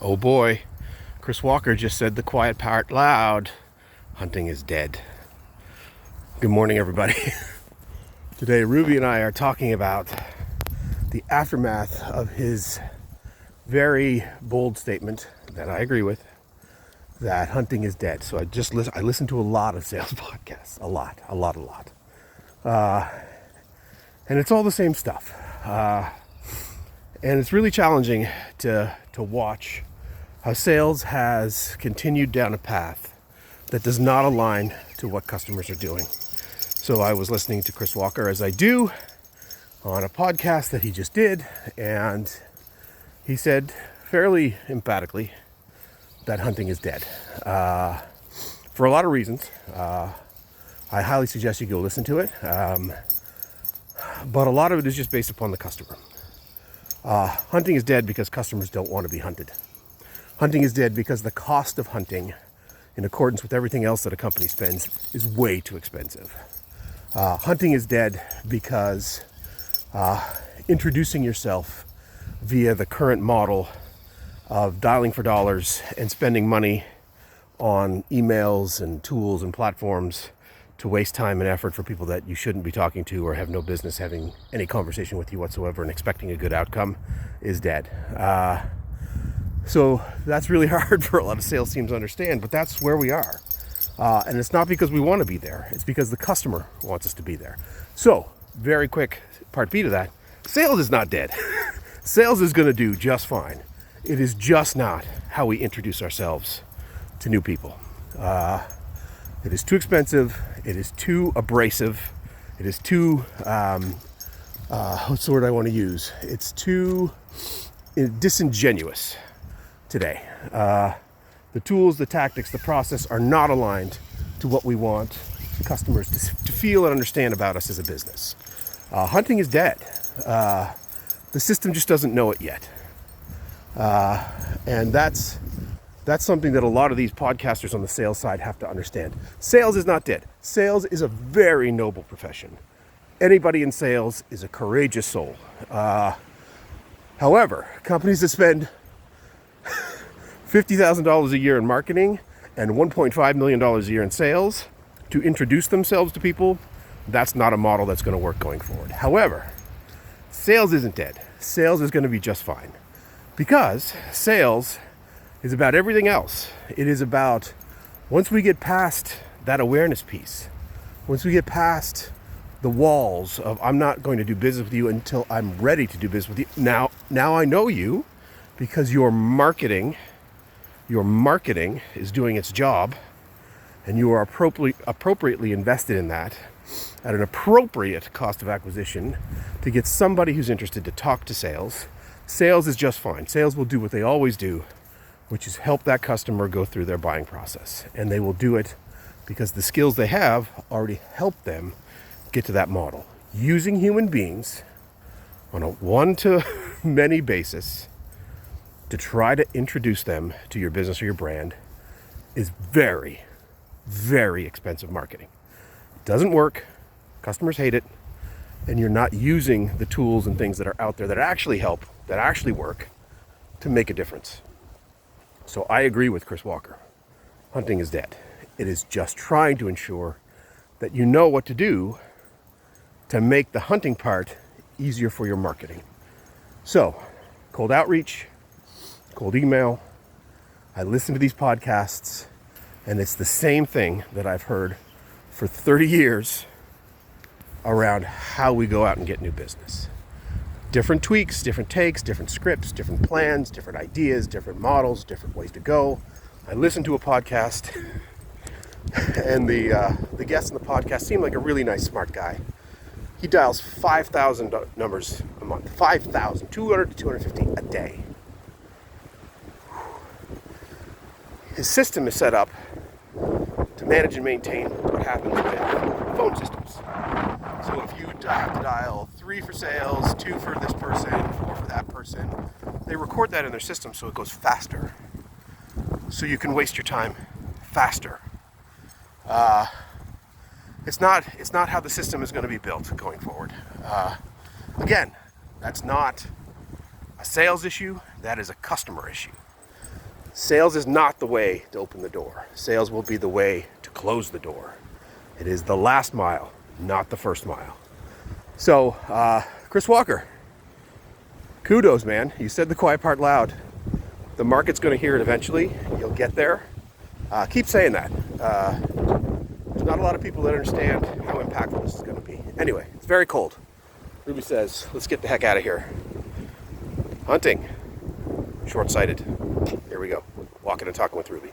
Oh boy, Chris Walker just said the quiet part loud. Hunting is dead. Good morning, everybody. Today, Ruby and I are talking about the aftermath of his very bold statement that I agree with, that hunting is dead. So I listen to a lot of sales podcasts, a lot. And it's all the same stuff. And it's really challenging to watch how sales has continued down a path that does not align to what customers are doing. So I was listening to Chris Walker, as I do, on a podcast that he just did, and he said fairly emphatically that hunting is dead. For a lot of reasons. I highly suggest you go listen to it. But a lot of it is just based upon the customer. Hunting is dead because customers don't want to be hunted. Hunting is dead because the cost of hunting, in accordance with everything else that a company spends, is way too expensive. Hunting is dead because introducing yourself via the current model of dialing for dollars and spending money on emails and tools and platforms to waste time and effort for people that you shouldn't be talking to or have no business having any conversation with you whatsoever and expecting a good outcome is dead. So that's really hard for a lot of sales teams to understand, but that's where we are. And it's not because we want to be there. It's because the customer wants us to be there. So, very quick part B to that. Sales is not dead. Sales is going to do just fine. It is just not how we introduce ourselves to new people. It is too expensive. It is too abrasive. It is too, what's the word I want to use? It's too disingenuous today. The tools, the tactics, the process are not aligned to what we want customers to feel and understand about us as a business. Hunting is dead. The system just doesn't know it yet. And that's something that a lot of these podcasters on the sales side have to understand. Sales is not dead. Sales is a very noble profession. Anybody in sales is a courageous soul. However, companies that spend $50,000 a year in marketing and $1.5 million a year in sales to introduce themselves to people, that's not a model that's going to work going forward. However, sales isn't dead. Sales is going to be just fine because sales is about everything else. It is about, once we get past that awareness piece, once we get past the walls of I'm not going to do business with you until I'm ready to do business with you. Now I know you because your marketing is doing its job and you are appropriately invested in that at an appropriate cost of acquisition to get somebody who's interested to talk to sales. Sales is just fine. Sales will do what they always do, which is help that customer go through their buying process. And they will do it because the skills they have already help them get to that model. Using human beings on a one-to-many basis to try to introduce them to your business or your brand is very, very expensive marketing. It doesn't work. Customers hate it. And you're not using the tools and things that are out there that actually help, that actually work to make a difference. So I agree with Chris Walker. Hunting is dead. It is just trying to ensure that you know what to do to make the hunting part easier for your marketing. So, cold outreach, cold email. I listen to these podcasts, and it's the same thing that I've heard for 30 years around how we go out and get new business. Different tweaks, different takes, different scripts, different plans, different ideas, different models, different ways to go. I listened to a podcast, and the guest in the podcast seemed like a really nice, smart guy. He dials 5,000 numbers a month. 5,000, 200 to 250 a day. His system is set up to manage and maintain what happens with phone systems. So if you have to dial 3 for sales, 2 for this person, 4 for that person, they record that in their system so it goes faster. So you can waste your time faster. It's not how the system is going to be built going forward. Again, that's not a sales issue, that is a customer issue. Sales is not the way to open the door. Sales will be the way to close the door. It is the last mile, not the first mile. So, Chris Walker, kudos, man. You said the quiet part loud. The market's going to hear it eventually. You'll get there. Keep saying that. There's not a lot of people that understand how impactful this is going to be. Anyway, it's very cold. Ruby says, let's get the heck out of here. Hunting. Short-sighted. Here we go. Walking and talking with Ruby.